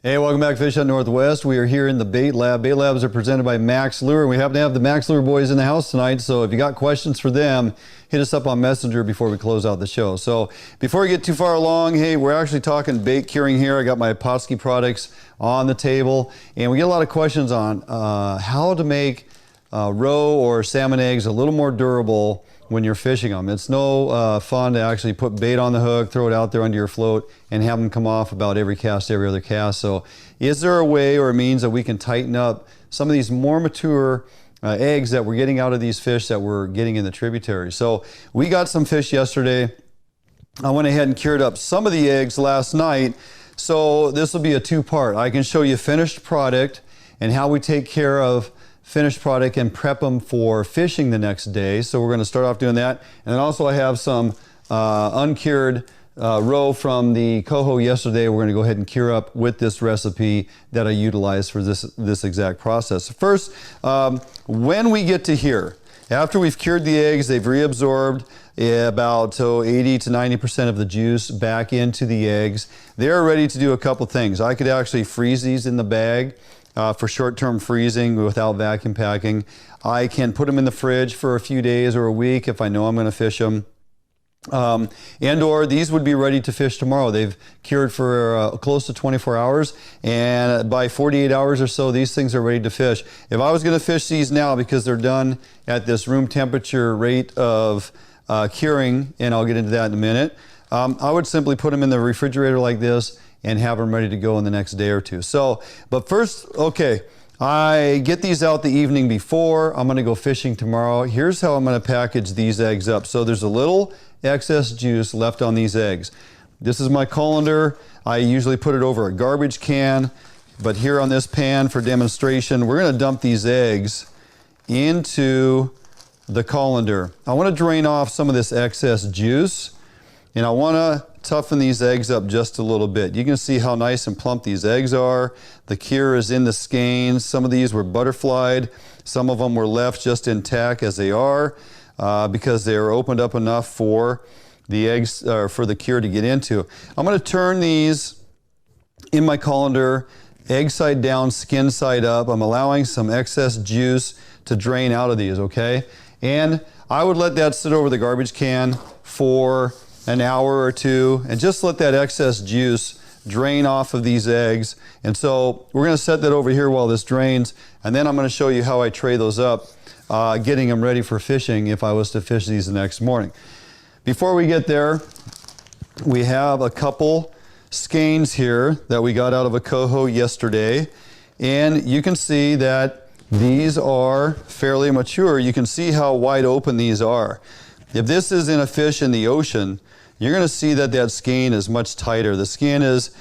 Hey, welcome back, Fish Hunt Northwest. We are here in the Bait Lab. Bait Labs are presented by Max Lure. We happen to have the Max Lure boys in the house tonight, so if you got questions for them, hit us up on Messenger before we close out the show. So before we get too far along, hey, we're actually talking bait curing here. I got my Pautzke products on the table, and we get a lot of questions on how to make roe or salmon eggs a little more durable when you're fishing them. It's no fun to actually put bait on the hook, throw it out there under your float, and have them come off about every cast, every other cast. So is there a way or a means that we can tighten up some of these more mature eggs that we're getting out of these fish that we're getting in the tributary? So we got some fish yesterday. I went ahead and cured up some of the eggs last night. So this will be a two-part. I can show you finished product and how we take care of finished product and prep them for fishing the next day. So we're going to start off doing that. And then also I have some uncured roe from the coho yesterday. We're going to go ahead and cure up with this recipe that I utilized for this exact process. First, when we get to here, after we've cured the eggs, they've reabsorbed about 80 to 90% of the juice back into the eggs. They're ready to do a couple things. I could actually freeze these in the bag for short-term freezing without vacuum packing. I can put them in the fridge for a few days or a week if I know I'm going to fish them. And or these would be ready to fish tomorrow. They've cured for close to 24 hours, and by 48 hours or so, these things are ready to fish. If I was going to fish these now, because they're done at this room temperature rate of curing, and I'll get into that in a minute, I would simply put them in the refrigerator like this and have them ready to go in the next day or two. So, but first, okay, I get these out the evening before. I'm going to go fishing tomorrow. Here's how I'm going to package these eggs up. So there's a little excess juice left on these eggs. This is my colander. I usually put it over a garbage can, but here on this pan for demonstration, we're going to dump these eggs into the colander. I want to drain off some of this excess juice, and I want to toughen these eggs up just a little bit. You can see how nice and plump these eggs are. The cure is in the skeins. Some of these were butterflied. Some of them were left just intact as they are because they are opened up enough for the eggs, for the cure to get into. I'm going to turn these in my colander, egg side down, skin side up. I'm allowing some excess juice to drain out of these, okay? And I would let that sit over the garbage can for an hour or two and just let that excess juice drain off of these eggs. And so we're going to set that over here while this drains, and then I'm going to show you how I tray those up, getting them ready for fishing if I was to fish these the next morning. Before we get there, we have a couple skeins here that we got out of a coho yesterday, and you can see that these are fairly mature. You can see how wide open these are. If this is in a fish in the ocean, you're going to see that that skein is much tighter. The skin is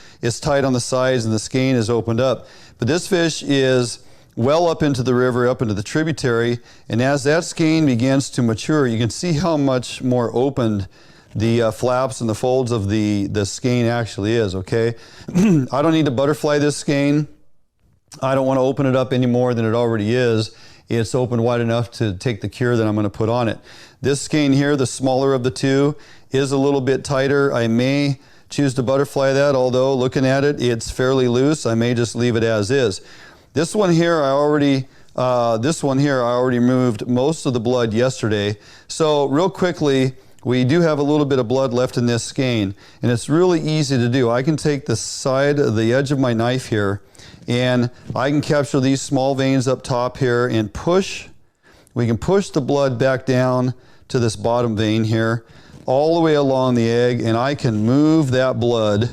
tight on the sides and the skein is opened up. But this fish is well up into the river, up into the tributary, and as that skein begins to mature, you can see how much more opened the flaps and the folds of the skein actually is, okay? I don't need to butterfly this skein. I don't want to open it up any more than it already is. It's open wide enough to take the cure that I'm going to put on it. This skein here, the smaller of the two, is a little bit tighter. I may choose to butterfly that, although looking at it, it's fairly loose. I may just leave it as is. This one here, I already removed most of the blood yesterday. So real quickly, we do have a little bit of blood left in this skein, and it's really easy to do. I can take the side of the edge of my knife here, and I can capture these small veins up top here and push. We can push the blood back down to this bottom vein here, all the way along the egg, and I can move that blood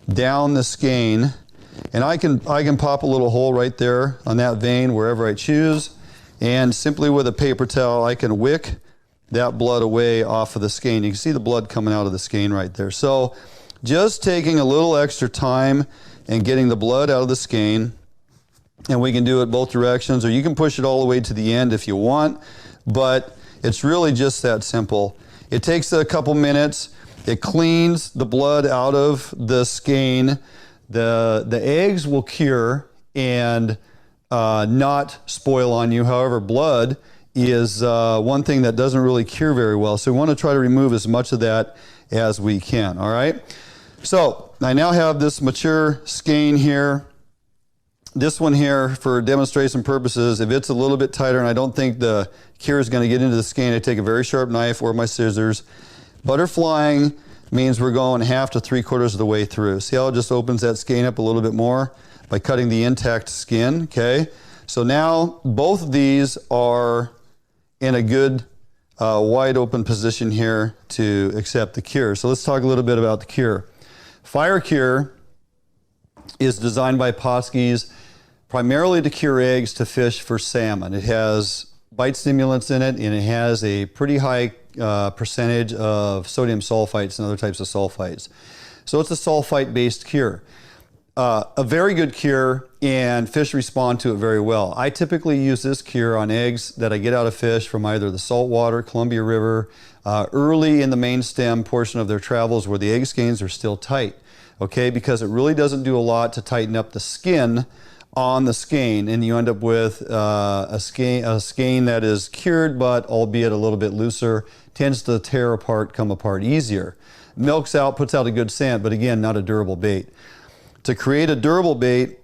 down the skein, and I can pop a little hole right there on that vein wherever I choose, and simply with a paper towel I can wick that blood away off of the skein. You can see the blood coming out of the skein right there. So just taking a little extra time and getting the blood out of the skein, and we can do it both directions, or you can push it all the way to the end if you want, but it's really just that simple. It takes a couple minutes. It cleans the blood out of the skein. The eggs will cure and not spoil on you. However, blood is one thing that doesn't really cure very well. So we want to try to remove as much of that as we can, all right? So I now have this mature skein here. This one here, for demonstration purposes, if it's a little bit tighter and I don't think the cure is going to get into the skein, I take a very sharp knife or my scissors. Butterflying means we're going 1/2 to 3/4 of the way through. See how it just opens that skein up a little bit more by cutting the intact skin, okay? So now both of these are in a good wide open position here to accept the cure. So let's talk a little bit about the cure. Fire cure is designed by Pautzke's primarily to cure eggs to fish for salmon. It has bite stimulants in it, and it has a pretty high percentage of sodium sulfites and other types of sulfites. So it's a sulfite-based cure. A very good cure, and fish respond to it very well. I typically use this cure on eggs that I get out of fish from either the saltwater, Columbia River, early in the main stem portion of their travels where the egg skeins are still tight, okay? Because it really doesn't do a lot to tighten up the skin on the skein, and you end up with a skein that is cured, but albeit a little bit looser, tends to tear apart, come apart easier. Milks out, puts out a good scent, but again, not a durable bait. To create a durable bait,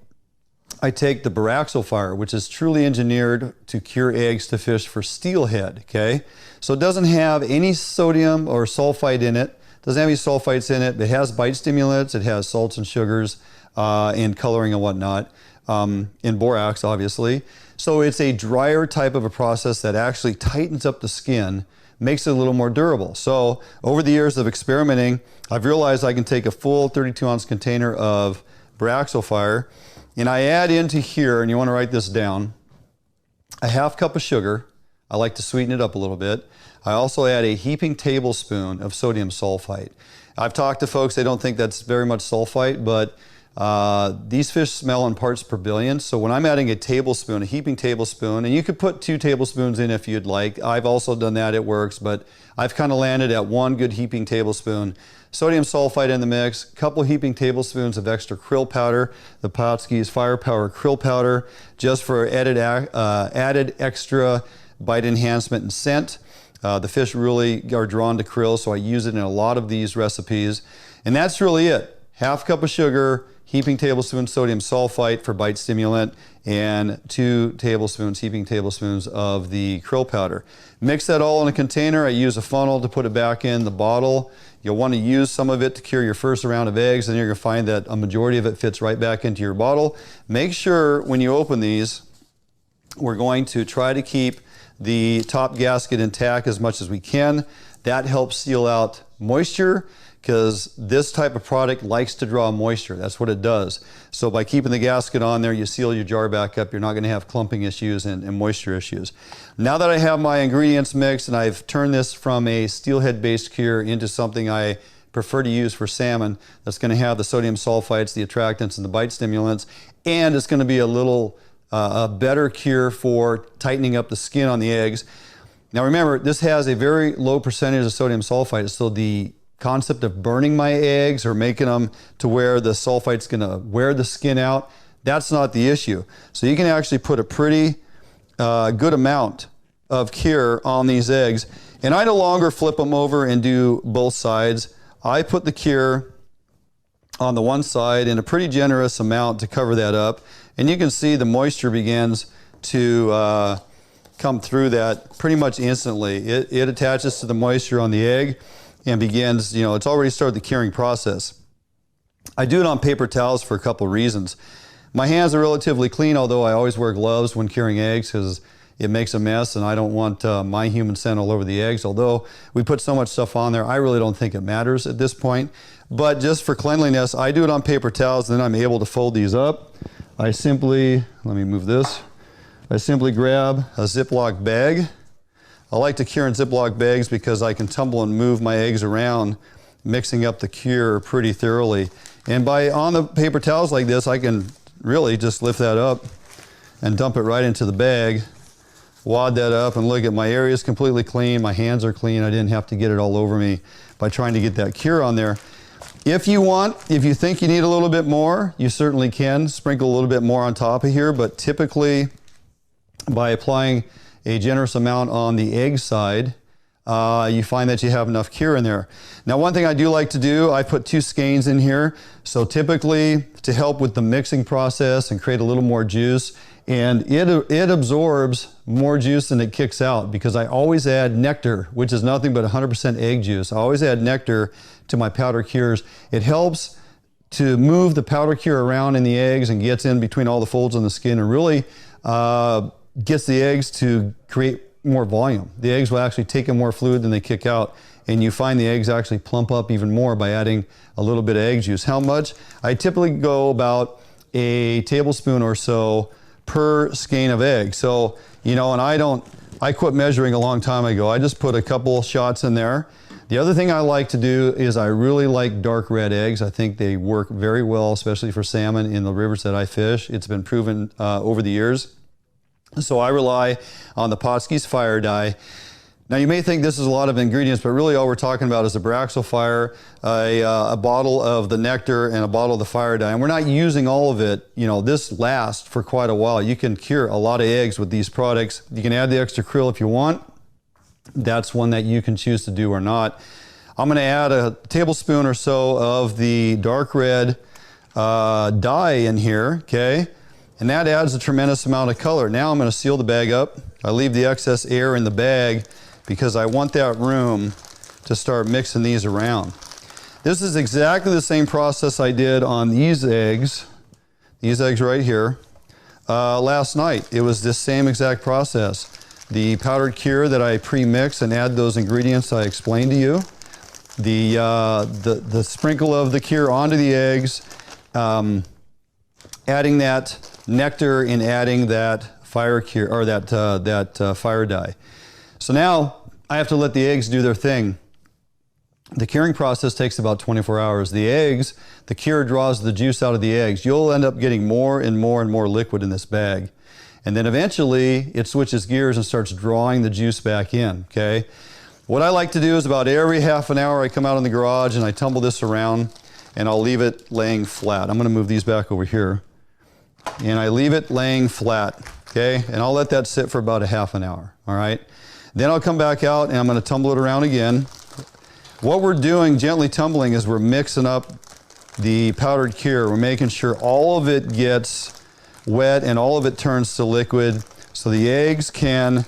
I take the Baraxophyre, which is truly engineered to cure eggs to fish for steelhead, okay? So it doesn't have any sodium or sulfite in it, doesn't have any sulfites in it, it has bite stimulants, it has salts and sugars, and coloring and whatnot, in borax, obviously. So it's a drier type of a process that actually tightens up the skin, makes it a little more durable. So over the years of experimenting, I've realized I can take a full 32-ounce container of Baraxophyre, and I add into here, and you want to write this down, a 1/2 cup of sugar. I like to sweeten it up a little bit. I also add a heaping tablespoon of sodium sulfite. I've talked to folks, they don't think that's very much sulfite, but these fish smell in parts per billion. So when I'm adding a tablespoon, a heaping tablespoon, and you could put 2 tablespoons in if you'd like. I've also done that, it works, but I've kind of landed at 1 good heaping tablespoon. Sodium sulfite in the mix, couple heaping tablespoons of extra krill powder, the Pautzke's Firepower krill powder, just for added extra bite enhancement and scent. The fish really are drawn to krill, so I use it in a lot of these recipes. And that's really it. 1/2 cup of sugar, heaping tablespoon sodium sulfite for bite stimulant, and 2 tablespoons, heaping tablespoons of the krill powder. Mix that all in a container. I use a funnel to put it back in the bottle. You'll want to use some of it to cure your first round of eggs, and you're going to find that a majority of it fits right back into your bottle. Make sure when you open these, we're going to try to keep the top gasket intact as much as we can. That helps seal out moisture, because this type of product likes to draw moisture. That's what it does. So by keeping the gasket on there, you seal your jar back up. You're not going to have clumping issues and moisture issues. Now that I have my ingredients mixed and I've turned this from a steelhead-based cure into something I prefer to use for salmon, that's going to have the sodium sulfites, the attractants, and the bite stimulants, and it's going to be a little a better cure for tightening up the skin on the eggs. Now remember, this has a very low percentage of sodium sulfite, so the concept of burning my eggs or making them to where the sulfite's going to wear the skin out, that's not the issue. So you can actually put a pretty good amount of cure on these eggs. And I no longer flip them over and do both sides. I put the cure on the one side in a pretty generous amount to cover that up. And you can see the moisture begins to come through that pretty much instantly. It attaches to the moisture on the egg and begins, it's already started the curing process. I do it on paper towels for a couple of reasons. My hands are relatively clean, although I always wear gloves when curing eggs because it makes a mess and I don't want my human scent all over the eggs. Although we put so much stuff on there, I really don't think it matters at this point. But just for cleanliness, I do it on paper towels, and then I'm able to fold these up. I simply grab a Ziploc bag. I like to cure in Ziploc bags because I can tumble and move my eggs around, mixing up the cure pretty thoroughly. And on the paper towels like this, I can really just lift that up and dump it right into the bag, wad that up, and look at my area is completely clean. My hands are clean. I didn't have to get it all over me by trying to get that cure on there. If you think you need a little bit more, you certainly can sprinkle a little bit more on top of here, but typically by applying a generous amount on the egg side, you find that you have enough cure in there. Now, one thing I do like to do, I put 2 skeins in here. So typically to help with the mixing process and create a little more juice, and it absorbs more juice than it kicks out, because I always add nectar, which is nothing but 100% egg juice. I always add nectar to my powder cures. It helps to move the powder cure around in the eggs and gets in between all the folds on the skin, and really gets the eggs to create more volume. The eggs will actually take in more fluid than they kick out, and you find the eggs actually plump up even more by adding a little bit of egg juice. How much? I typically go about a tablespoon or so per skein of egg. So, you know, and I quit measuring a long time ago. I just put a couple shots in there. The other thing I like to do is I really like dark red eggs. I think they work very well, especially for salmon in the rivers that I fish. It's been proven over the years. So I rely on the Pautzke's fire dye. Now you may think this is a lot of ingredients, but really all we're talking about is a Baraxel fire, a bottle of the nectar, and a bottle of the fire dye. And we're not using all of it. You know, this lasts for quite a while. You can cure a lot of eggs with these products. You can add the extra krill if you want. That's one that you can choose to do or not. I'm going to add a tablespoon or so of the dark red dye in here, okay? And that adds a tremendous amount of color. Now I'm going to seal the bag up. I leave the excess air in the bag because I want that room to start mixing these around. This is exactly the same process I did on these eggs right here, last night. It was this same exact process. The powdered cure that I pre-mix and add those ingredients I explained to you. The sprinkle of the cure onto the eggs, adding that nectar and adding that fire cure, or that fire dye. So now I have to let the eggs do their thing. The curing process takes about 24 hours. The eggs, the cure draws the juice out of the eggs. You'll end up getting more and more and more liquid in this bag. And then eventually it switches gears and starts drawing the juice back in, okay? What I like to do is about every half an hour I come out in the garage and I tumble this around and I'll leave it laying flat. I'm gonna move these back over here. And I leave it laying flat, okay? And I'll let that sit for about a half an hour, all right? Then I'll come back out and I'm gonna tumble it around again. What we're doing, gently tumbling, is we're mixing up the powdered cure. We're making sure all of it gets wet and all of it turns to liquid so the eggs can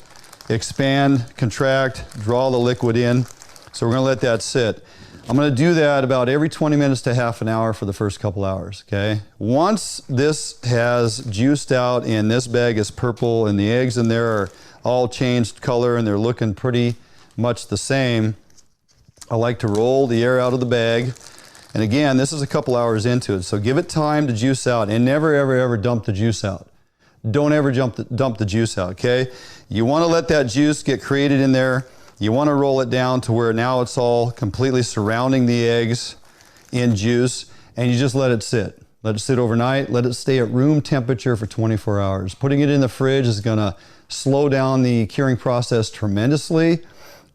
expand, contract, draw the liquid in. So we're gonna let that sit. I'm gonna do that about every 20 minutes to half an hour for the first couple hours, okay? Once this has juiced out and this bag is purple and the eggs in there are all changed color and they're looking pretty much the same, I like to roll the air out of the bag. And again, this is a couple hours into it, so give it time to juice out and never, ever, ever dump the juice out. Don't ever dump the juice out, okay? You wanna let that juice get created in there. You wanna roll it down to where now it's all completely surrounding the eggs in juice, and you just let it sit. Let it sit overnight, let it stay at room temperature for 24 hours. Putting it in the fridge is gonna slow down the curing process tremendously,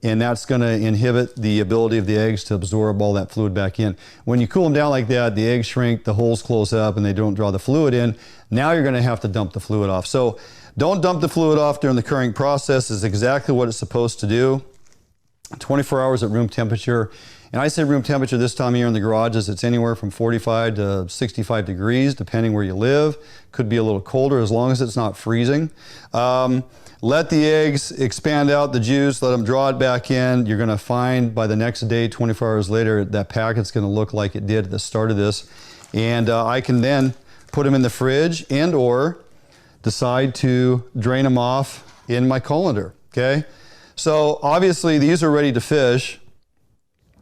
and that's gonna inhibit the ability of the eggs to absorb all that fluid back in. When you cool them down like that, the eggs shrink, the holes close up, and they don't draw the fluid in. Now you're gonna have to dump the fluid off. So don't dump the fluid off during the curing process. Is exactly what it's supposed to do. 24 hours at room temperature. And I say room temperature this time of year in the garages, it's anywhere from 45 to 65 degrees, depending where you live. Could be a little colder as long as it's not freezing. Let the eggs expand out the juice, let them draw it back in. You're gonna find by the next day, 24 hours later, that packet's gonna look like it did at the start of this. And I can then put them in the fridge and or decide to drain them off in my colander, okay? So obviously these are ready to fish.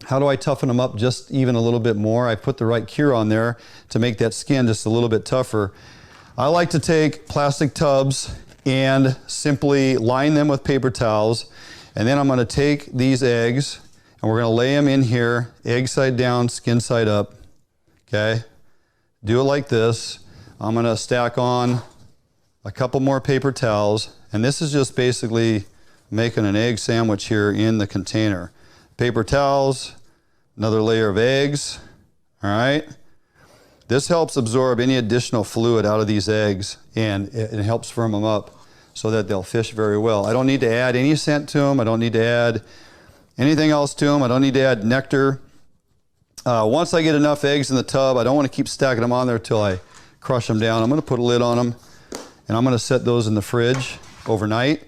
How do I toughen them up just even a little bit more? I put the right cure on there to make that skin just a little bit tougher. I like to take plastic tubs and simply line them with paper towels. And then I'm gonna take these eggs and we're gonna lay them in here, egg side down, skin side up, okay? Do it like this. I'm gonna stack on a couple more paper towels, and this is just basically making an egg sandwich here in the container. Paper towels, another layer of eggs, all right? This helps absorb any additional fluid out of these eggs, and it helps firm them up so that they'll fish very well. I don't need to add any scent to them. I don't need to add anything else to them. I don't need to add nectar. Once I get enough eggs in the tub, I don't want to keep stacking them on there till I crush them down. I'm going to put a lid on them, and I'm going to set those in the fridge overnight.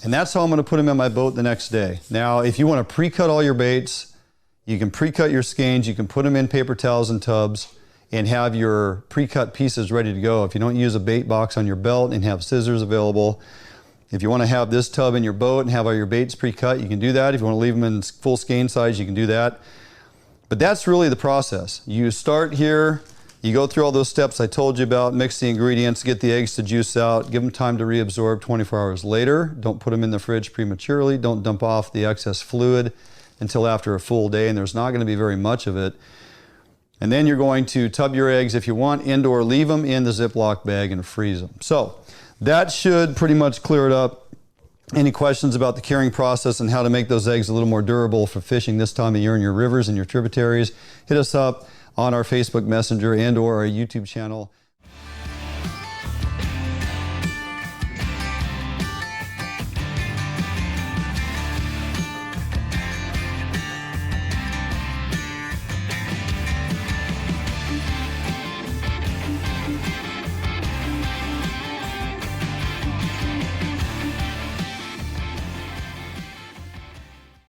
And that's how I'm going to put them in my boat the next day. Now, if you want to pre-cut all your baits, you can pre-cut your skeins, you can put them in paper towels and tubs, and have your pre-cut pieces ready to go. If you don't use a bait box on your belt and have scissors available, if you want to have this tub in your boat and have all your baits pre-cut, you can do that. If you want to leave them in full skein size, you can do that. But that's really the process. You start here, you go through all those steps I told you about, mix the ingredients, get the eggs to juice out, give them time to reabsorb 24 hours later. Don't put them in the fridge prematurely. Don't dump off the excess fluid until after a full day, and there's not going to be very much of it. And then you're going to tub your eggs, if you want, indoor, leave them in the Ziploc bag and freeze them. So that should pretty much clear it up. Any questions about the curing process and how to make those eggs a little more durable for fishing this time of year in your rivers and your tributaries, hit us up on our Facebook Messenger and or our YouTube channel.